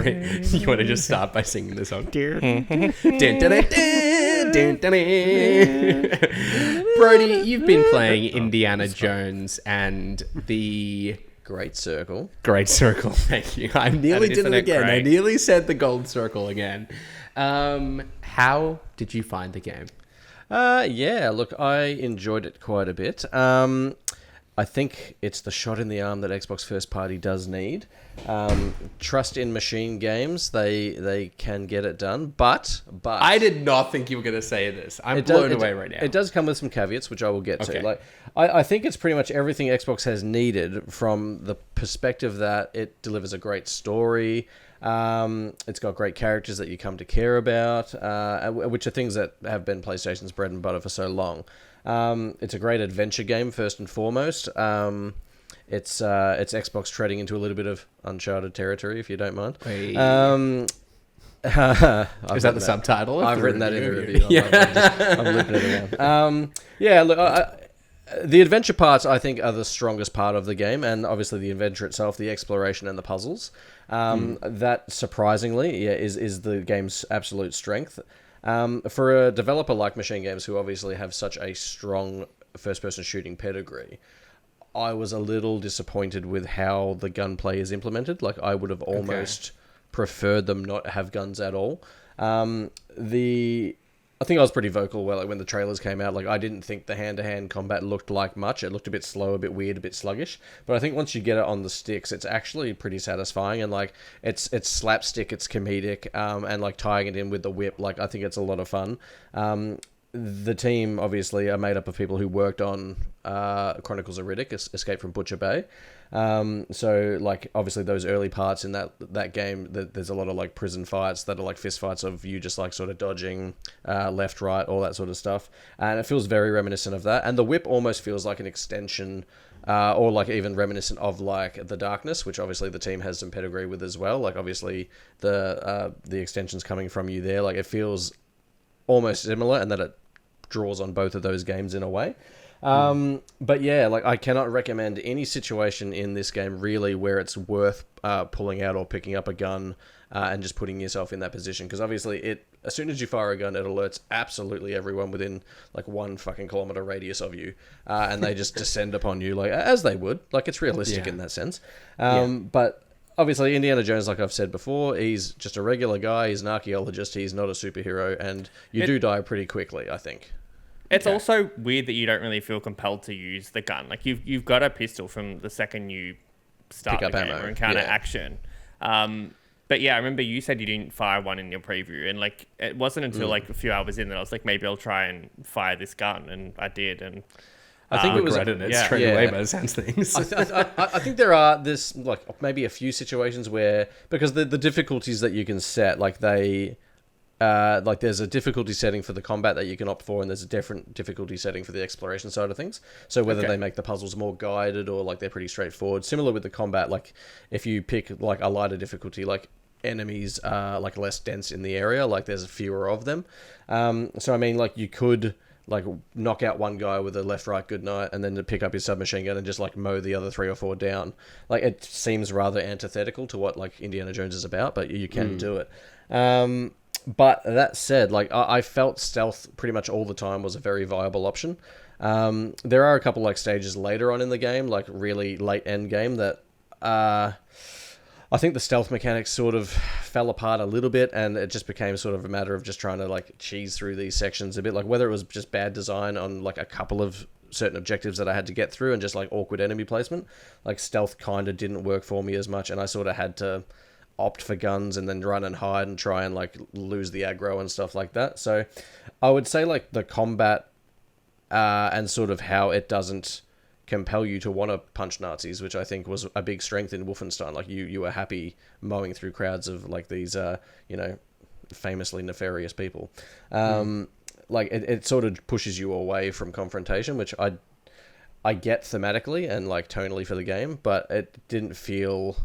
You want to just start by singing the song? Brody, you've been playing Indiana Jones and the Great Circle. Great Circle. Thank you. I nearly did it again. Great? I nearly said the Gold Circle again. How did you find the game? Yeah, look, I enjoyed it quite a bit. I think it's the shot in the arm that Xbox First Party does need. Trust in machine games, they can get it done, but I did not think you were going to say this. I'm blown away right now. It does come with some caveats, which I will get Okay. to. Like, I think it's pretty much everything Xbox has needed from the perspective that it delivers a great story. It's got great characters that you come to care about, which are things that have been PlayStation's bread and butter for so long. It's a great adventure game, first and foremost. It's Xbox treading into a little bit of Uncharted territory, if you don't mind. Wait. Is that the subtitle? I've written that in the review. I'm looping it around. Yeah, look, the adventure parts, I think, are the strongest part of the game, and obviously the adventure itself, the exploration and the puzzles. That, surprisingly, is the game's absolute strength. For a developer like Machine Games, who obviously have such a strong first-person shooting pedigree, I was a little disappointed with how the gunplay is implemented. Like, I would have almost preferred them not have guns at all. I think I was pretty vocal when the trailers came out. Like, I didn't think the hand-to-hand combat looked like much. It looked a bit slow, a bit weird, a bit sluggish. But I think once you get it on the sticks, it's actually pretty satisfying. And, like, it's slapstick, it's comedic, and, like, tying it in with the whip, like, I think it's a lot of fun. The team, obviously, are made up of people who worked on Chronicles of Riddick, Escape from Butcher Bay. So, like, obviously those early parts in that game, there's a lot of, like, prison fights that are, like, fist fights of you just, like, sort of dodging left, right, all that sort of stuff. And it feels very reminiscent of that. And the whip almost feels like an extension or, like, even reminiscent of, like, The Darkness, which obviously the team has some pedigree with as well. Like, obviously the extension's coming from you there. Like, it feels almost similar, and that it draws on both of those games in a way. But yeah, like, I cannot recommend any situation in this game really where it's worth pulling out or picking up a gun and just putting yourself in that position, because obviously as soon as you fire a gun, it alerts absolutely everyone within, like, 1 fucking kilometer radius of you, and they just descend upon you, like, as they would. Like, it's realistic in that sense. But obviously, Indiana Jones, like I've said before, he's just a regular guy. He's an archaeologist. He's not a superhero, and you do die pretty quickly, I think. It's also weird that you don't really feel compelled to use the gun. Like, you've got a pistol from the second you start Pick the up game ammo. or encounter Yeah. action. But yeah, I remember you said you didn't fire one in your preview, and, like, it wasn't until like a few hours in that I was like, maybe I'll try and fire this gun, and I did, and I think it was regretted it yeah. straight away by the sounds of things. I think there are like maybe a few situations where, because the difficulties that you can set, like like there's a difficulty setting for the combat that you can opt for, and there's a different difficulty setting for the exploration side of things. So whether they make the puzzles more guided or, like, they're pretty straightforward. Similar with the combat, like, if you pick, like, a lighter difficulty, like, enemies are, like, less dense in the area, like, there's fewer of them. So I mean, like, you could, like, knock out one guy with a left, right, good night, and then to pick up his submachine gun and just, like, mow the other 3 or 4 down. Like, it seems rather antithetical to what, like, Indiana Jones is about, but you can do it. But that said, like, I felt stealth pretty much all the time was a very viable option. There are a couple, like, stages later on in the game, like, really late end game, that I think the stealth mechanics sort of fell apart a little bit, and it just became sort of a matter of just trying to, like, cheese through these sections a bit. Like, whether it was just bad design on, like, a couple of certain objectives that I had to get through and just, like, awkward enemy placement, like, stealth kind of didn't work for me as much, and I sort of had to opt for guns and then run and hide and try and, like, lose the aggro and stuff like that. So I would say, like, the combat and sort of how it doesn't compel you to want to punch Nazis, which I think was a big strength in Wolfenstein. Like, you were happy mowing through crowds of, like, these famously nefarious people. Like, it sort of pushes you away from confrontation, which I get thematically and, like, tonally for the game, but it didn't feel,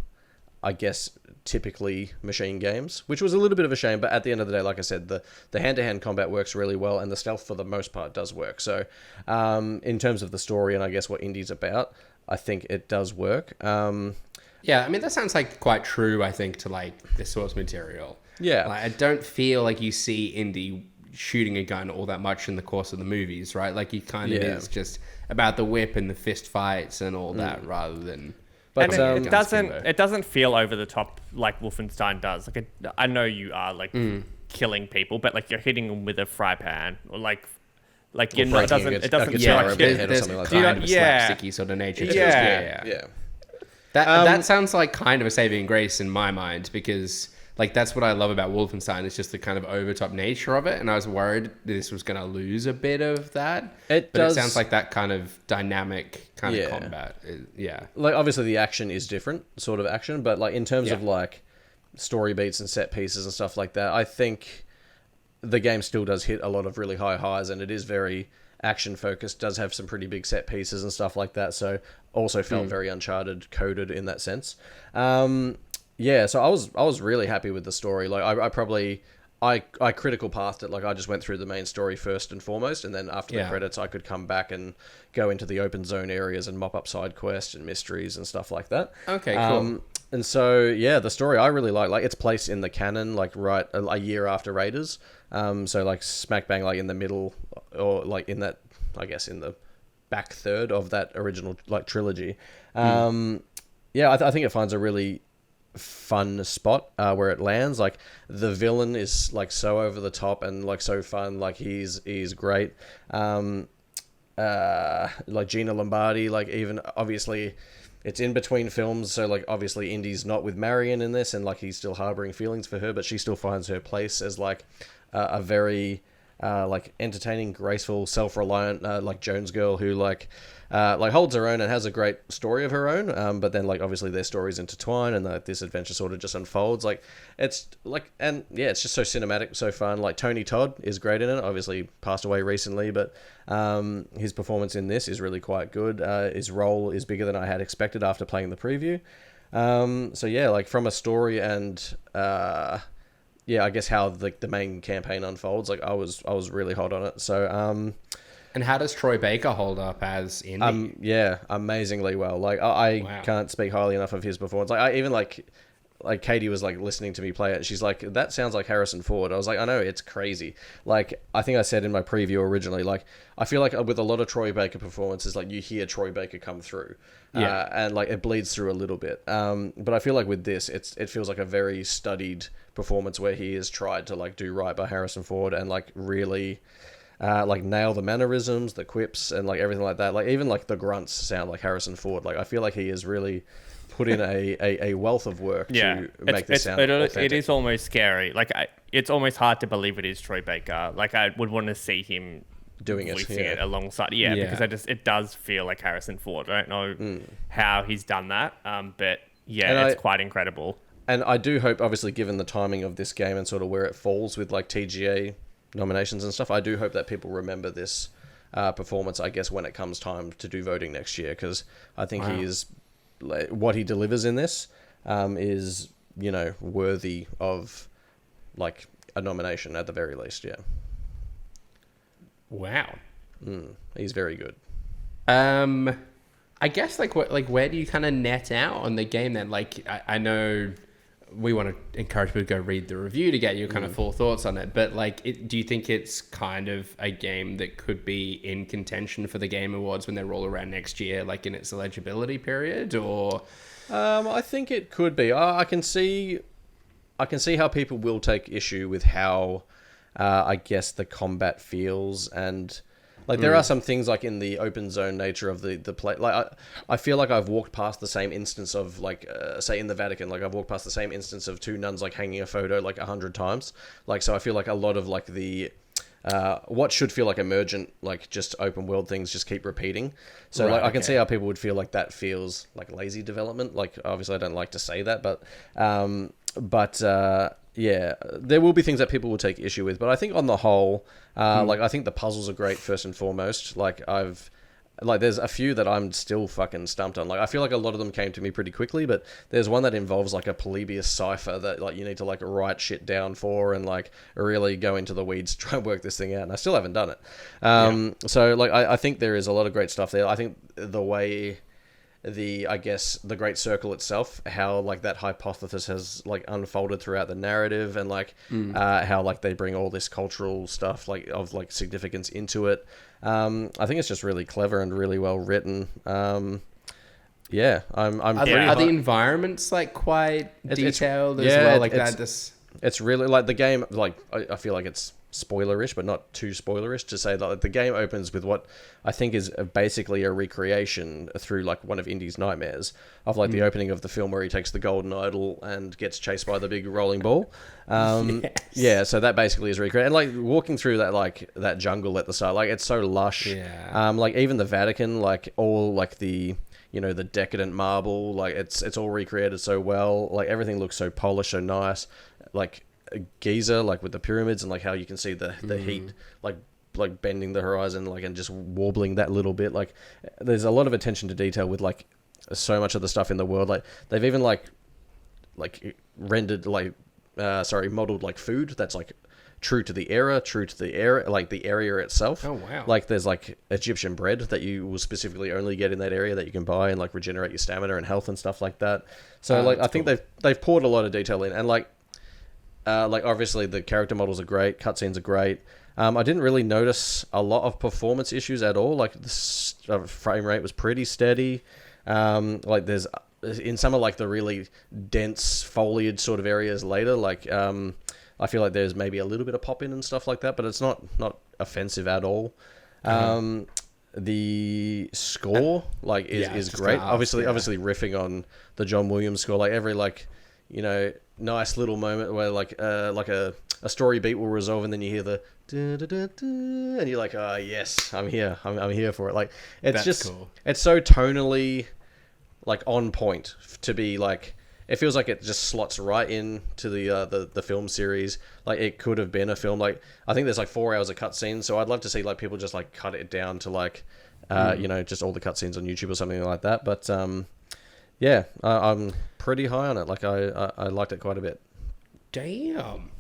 I guess, typically Machine Games, which was a little bit of a shame. But at the end of the day, like I said, the hand-to-hand combat works really well, and the stealth for the most part does work. So in terms of the story and I guess what Indie's about, I think it does work. Yeah, I mean, that sounds like quite true, I think, to like the source material. Yeah. Like, I don't feel like you see Indy shooting a gun all that much in the course of the movies, right? Like, he kind of Yeah. is just about the whip and the fist fights and all that rather than... But And guns it doesn't feel over the top like Wolfenstein does. Like I know you are like killing people, but like you're hitting them with a fry pan or like you're not, breaking it doesn't guitar feel over like their it. head or there's something like kind that. of a Yeah. slapsticky sort of nature to Yeah. it. Yeah. That sounds like kind of a saving grace in my mind because like that's what I love about Wolfenstein. It's just the kind of overtop nature of it, and I was worried this was going to lose a bit of that. It but does- it sounds like that kind of dynamic kind Yeah. of combat. Yeah. Like, obviously the action is different sort of action, but like in terms of like story beats and set pieces and stuff like that, I think the game still does hit a lot of really high highs, and it is very action focused, does have some pretty big set pieces and stuff like that, so also felt very Uncharted coded in that sense. Yeah, so I was really happy with the story. Like I probably I critical pathed it. Like I just went through the main story first and foremost, and then after the credits I could come back and go into the open zone areas and mop up side quests and mysteries and stuff like that. Okay, cool. And so yeah, the story I really like its place in the canon, like right a year after Raiders. So like smack bang like in the middle, or like in that, I guess in the back third of that original like trilogy. Yeah, I think it finds a really fun spot where it lands. Like the villain is like so over the top and like so fun. Like he's great. Like Gina Lombardi, like even obviously it's in between films, so like obviously Indy's not with Marion in this, and like he's still harboring feelings for her, but she still finds her place as like a very like entertaining, graceful, self-reliant like Jones girl who like holds her own and has a great story of her own, but then like obviously their stories intertwine and like this adventure sort of just unfolds. Like it's like, and yeah, it's just so cinematic, so fun. Like Tony Todd is great in it, obviously passed away recently, but his performance in this is really quite good. His role is bigger than I had expected after playing the preview. So yeah, like from a story and yeah, I guess how the main campaign unfolds, like I was really hot on it. So And how does Troy Baker hold up as Indy? yeah, amazingly well. Like I Wow. can't speak highly enough of his performance. Like I even like Katie was like listening to me play it, and she's like, that sounds like Harrison Ford. I was like, I know, it's crazy. Like I think I said in my preview originally, like I feel like with a lot of Troy Baker performances, like you hear Troy Baker come through, and like it bleeds through a little bit. But I feel like with this, it feels like a very studied performance where he has tried to like do right by Harrison Ford and like really like nail the mannerisms, the quips, and like everything like that. Like even like the grunts sound like Harrison Ford. Like I feel like he has really put in a wealth of work to make this sound authentic. It is almost scary. Like it's almost hard to believe it is Troy Baker. Like I would want to see him doing it, voicing yeah. it alongside. Yeah, because it does feel like Harrison Ford. I don't know how he's done that, but yeah, And it's quite incredible. And I do hope, obviously, given the timing of this game and sort of where it falls with like TGA nominations and stuff, I do hope that people remember this performance, I guess, when it comes time to do voting next year, because I think he is, like, what he delivers in this is, you know, worthy of like a nomination at the very least. Yeah. Wow. He's very good. I guess where do you kind of net out on the game then? Like I know we want to encourage people to go read the review to get your kind of full thoughts on it, but like do you think it's kind of a game that could be in contention for the Game Awards when they roll around next year, like in its eligibility period, or I think it could be. I can see how people will take issue with how I guess the combat feels, and like there are some things like in the open zone nature of the play. Like I feel like I've walked past the same instance of like say in the Vatican, like I've walked past the same instance of two nuns like hanging a photo like 100 times. Like so I feel like a lot of like the what should feel like emergent, like just open world things just keep repeating. So Right, like I can okay. see how people would feel like that feels like lazy development. Like obviously I don't like to say that, but yeah, there will be things that people will take issue with, but I think on the whole, like I think the puzzles are great first and foremost. Like there's a few that I'm still fucking stumped on. Like I feel like a lot of them came to me pretty quickly, but there's one that involves like a Polybius cipher that like you need to like write shit down for and like really go into the weeds to try and work this thing out. And I still haven't done it. So like I think there is a lot of great stuff there. I think the way I guess the Great Circle itself, how like that hypothesis has like unfolded throughout the narrative, and like how like they bring all this cultural stuff like of like significance into it. I think it's just really clever and really well written. Yeah, I'm Are, pretty are the environments like quite detailed as well? Like that. It's really like the game. Like I feel like it's spoilerish, but not too spoilerish to say that the game opens with what I think is basically a recreation through like one of Indy's nightmares of like the opening of the film where he takes the golden idol and gets chased by the big rolling ball. Yes. Yeah, so that basically is recreated. And like walking through that like that jungle at the start, like it's so lush. Yeah. Like even the Vatican, like all like the the decadent marble, like it's all recreated so well. Like everything looks so polished, so nice. Like Giza, like with the pyramids and like how you can see the heat like bending the horizon like and just warbling that little bit. Like there's a lot of attention to detail with like so much of the stuff in the world. Like they've even like rendered modeled like food that's like true to the era, like the area itself. Oh wow. Like there's like Egyptian bread that you will specifically only get in that area that you can buy and like regenerate your stamina and health and stuff like that. So like I think they've poured a lot of detail in, and like obviously the character models are great, cutscenes are great. I didn't really notice a lot of performance issues at all. Like the frame rate was pretty steady. Like there's in some of like the really dense foliage sort of areas later, like I feel like there's maybe a little bit of pop in and stuff like that, but it's not offensive at all. The score like is great. Obviously riffing on the John Williams score, like every like nice little moment where like a story beat will resolve and then you hear the da, da, da, da, and you're like, oh yes, I'm here for it. Like it's That's cool. It's so tonally like on point to be like, it feels like it just slots right in to the film series. Like it could have been a film. Like I think there's like 4 hours of cutscenes, so I'd love to see like people just like cut it down to like just all the cutscenes on YouTube or something like that. But yeah, I'm pretty high on it. Like I liked it quite a bit. Damn,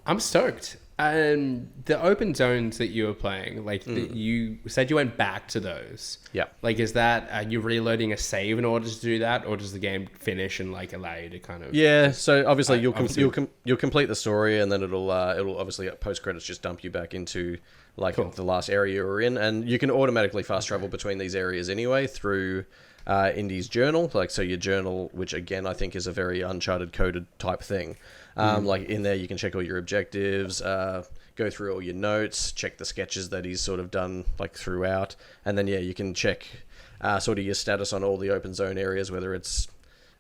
I'm stoked. The open zones that you were playing, like you said you went back to those. Yeah. Like, is that are you reloading a save in order to do that, or does the game finish and like allow you to kind of? Yeah. So obviously you'll complete the story, and then it'll obviously at post credits just dump you back into like the last area you were in, and you can automatically fast travel between these areas anyway through Indy's journal. Like so your journal, which again I think is a very Uncharted coded type thing. Like in there you can check all your objectives, go through all your notes, check the sketches that he's sort of done like throughout, and then you can check sort of your status on all the open zone areas, whether it's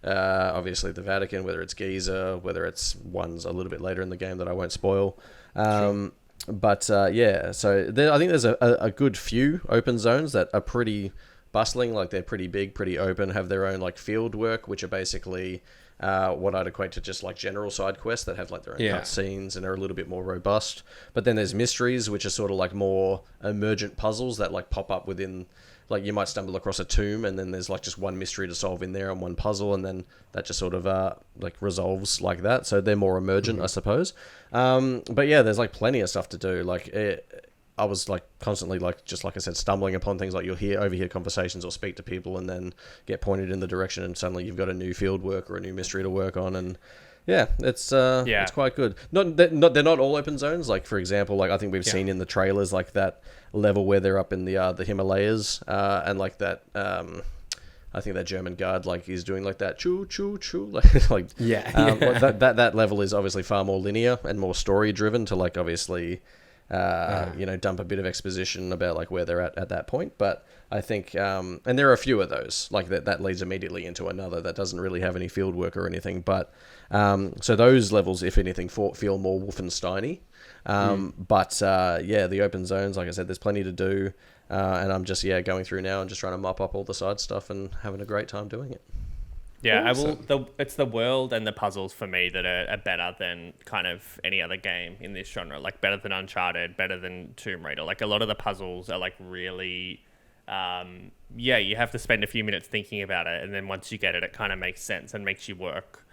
obviously the Vatican, whether it's Giza, whether it's ones a little bit later in the game that I won't spoil. But so I think there's a good few open zones that are pretty bustling, like they're pretty big, pretty open, have their own like field work, which are basically what I'd equate to just like general side quests that have like their own cutscenes and are a little bit more robust. But then there's mysteries, which are sort of like more emergent puzzles that like pop up within, like you might stumble across a tomb and then there's like just one mystery to solve in there and one puzzle, and then that just sort of like resolves like that. So they're more emergent, I suppose. But yeah, there's like plenty of stuff to do. Like I was like constantly like, just like I said, stumbling upon things like you'll overhear conversations or speak to people and then get pointed in the direction and suddenly you've got a new field work or a new mystery to work on. And yeah, it's quite good. They're not all open zones. Like for example, like I think we've seen in the trailers like that level where they're up in the Himalayas and like that I think that German guard like is doing like that choo choo choo like that level is obviously far more linear and more story driven to like obviously dump a bit of exposition about like where they're at that point. But I think and there are a few of those like that leads immediately into another that doesn't really have any field work or anything. But so those levels, if anything, feel more Wolfenstein-y. But the open zones, like I said, there's plenty to do, and I'm just going through now and just trying to mop up all the side stuff and having a great time doing it. Yeah, awesome. It's the world and the puzzles for me that are better than kind of any other game in this genre. Like better than Uncharted, better than Tomb Raider. Like a lot of the puzzles are like really, you have to spend a few minutes thinking about it, and then once you get it, it kind of makes sense and makes you work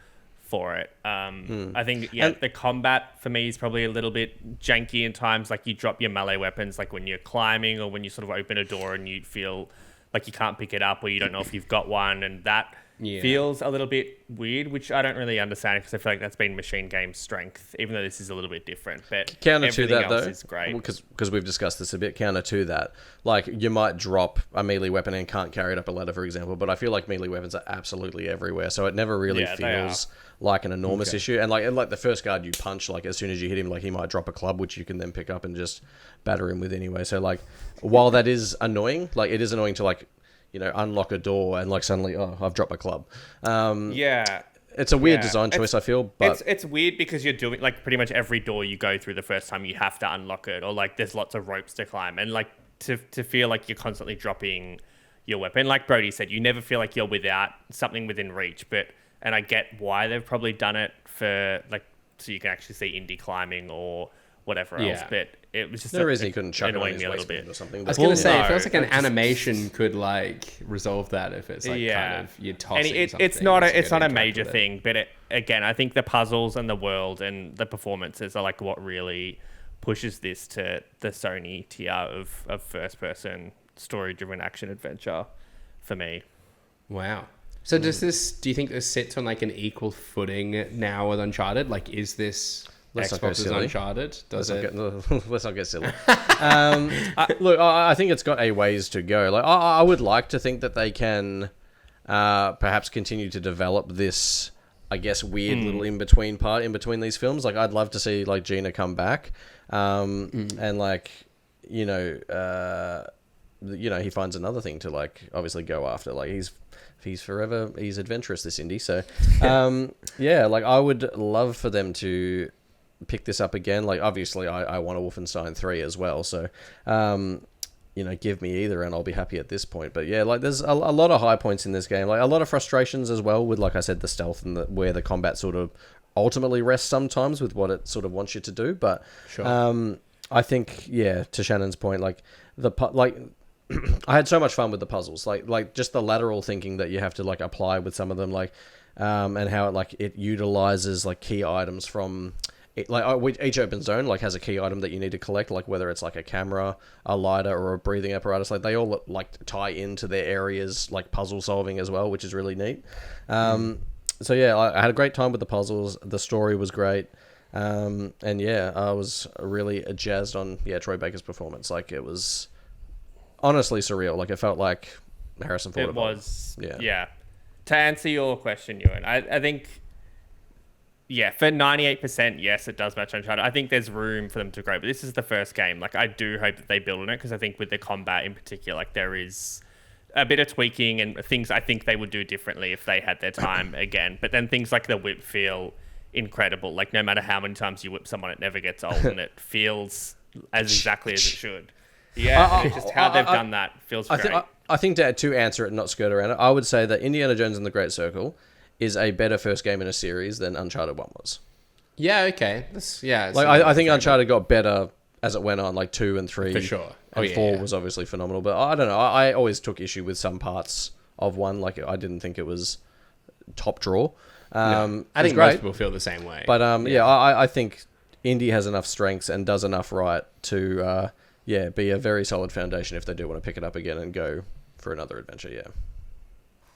for it. I think the combat for me is probably a little bit janky in times. Like you drop your melee weapons, like when you're climbing or when you sort of open a door and you feel like you can't pick it up or you don't know if you've got one, and that feels a little bit weird, which I don't really understand because I feel like that's been Machine Game's strength, even though this is a little bit different. But counter to that, though, is great. because we've discussed this a bit. Counter to that, like you might drop a melee weapon and can't carry it up a ladder, for example. But I feel like melee weapons are absolutely everywhere, so it never really feels like an enormous issue. And like the first guard you punch, like as soon as you hit him, like he might drop a club, which you can then pick up and just batter him with anyway. So like, while that is annoying, like it is annoying to like, you know, unlock a door and like suddenly, oh, I've dropped my club. It's a weird design choice, I feel, but it's weird because you're doing like pretty much every door you go through the first time you have to unlock it, or like there's lots of ropes to climb, and like to feel like you're constantly dropping your weapon. Like Brody said, you never feel like you're without something within reach, and I get why they've probably done it for like so you can actually see indie climbing or whatever else, but it was just no reason he couldn't chuck it on annoying his me a little waistband bit or something. I was going to say, it feels like an animation could like resolve that if it's like kind of you're tossing and something. it's not a major thing, but again, I think the puzzles and the world and the performances are like what really pushes this to the Sony tier of first person story driven action adventure for me. Wow. So do you think this sits on like an equal footing now with Uncharted? Like, is this Xbox's Uncharted? Let's not get silly. Look, I think it's got a ways to go. Like, I would like to think that they can perhaps continue to develop this, I guess, weird little in between these films. Like, I'd love to see like Gina come back, and like, you know, he finds another thing to like obviously go after. Like he's adventurous, this indie. So, like I would love for them to pick this up again. Like obviously I want a Wolfenstein 3 as well. So, you know, give me either and I'll be happy at this point. But yeah, like there's a lot of high points in this game. Like a lot of frustrations as well with, like I said, the stealth and where the combat sort of ultimately rests sometimes with what it sort of wants you to do. But I think, to Shannon's point, like I had so much fun with the puzzles, like just the lateral thinking that you have to like apply with some of them, like, and how it utilizes like key items from it. Like each open zone like has a key item that you need to collect, like whether it's like a camera, a lighter, or a breathing apparatus. Like they all like tie into their areas, like puzzle solving as well, which is really neat. So yeah, I had a great time with the puzzles. The story was great. And yeah, I was really jazzed on Troy Baker's performance. Like it was honestly surreal. Like it felt like Harrison Ford. It was, yeah. To answer your question, Ewan, I think, for 98%, yes, it does match Uncharted. I think there's room for them to grow, but this is the first game. Like I do hope that they build on it, because I think with the combat in particular, like there is a bit of tweaking and things I think they would do differently if they had their time again. But then things like the whip feel incredible. Like no matter how many times you whip someone, it never gets old, and it feels as exactly as it should. Yeah, just how they've done that feels great. I think to answer it and not skirt around it, I would say that Indiana Jones and the Great Circle is a better first game in a series than Uncharted 1 was. Yeah, okay. I think Uncharted got better as it went on, like 2 and 3. For sure. And 4 was obviously phenomenal. But I don't know. I always took issue with some parts of 1. Like, I didn't think it was top draw. I think most people feel the same way. But I think Indy has enough strengths and does enough right to be a very solid foundation if they do want to pick it up again and go for another adventure.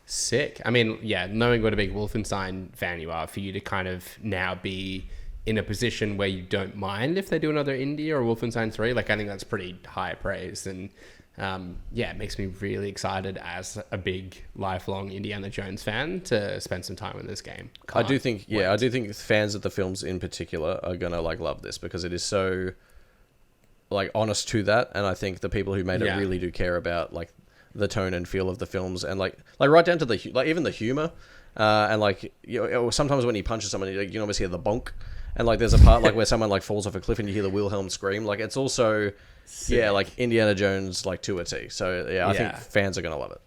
Sick. I mean, knowing what a big Wolfenstein fan you are, for you to kind of now be in a position where you don't mind if they do another indie or Wolfenstein 3, like I think that's pretty high praise. And it makes me really excited as a big lifelong Indiana Jones fan to spend some time in this game. I do think fans of the films in particular are gonna like love this, because it is so like honest to that, and I think the people who made it really do care about like the tone and feel of the films, and like right down to the even the humor, and like sometimes when he punches someone, you can almost hear the bonk, and like there's a part like where someone like falls off a cliff and you hear the Wilhelm scream. Like it's also like Indiana Jones like to a T. So I think fans are gonna love it.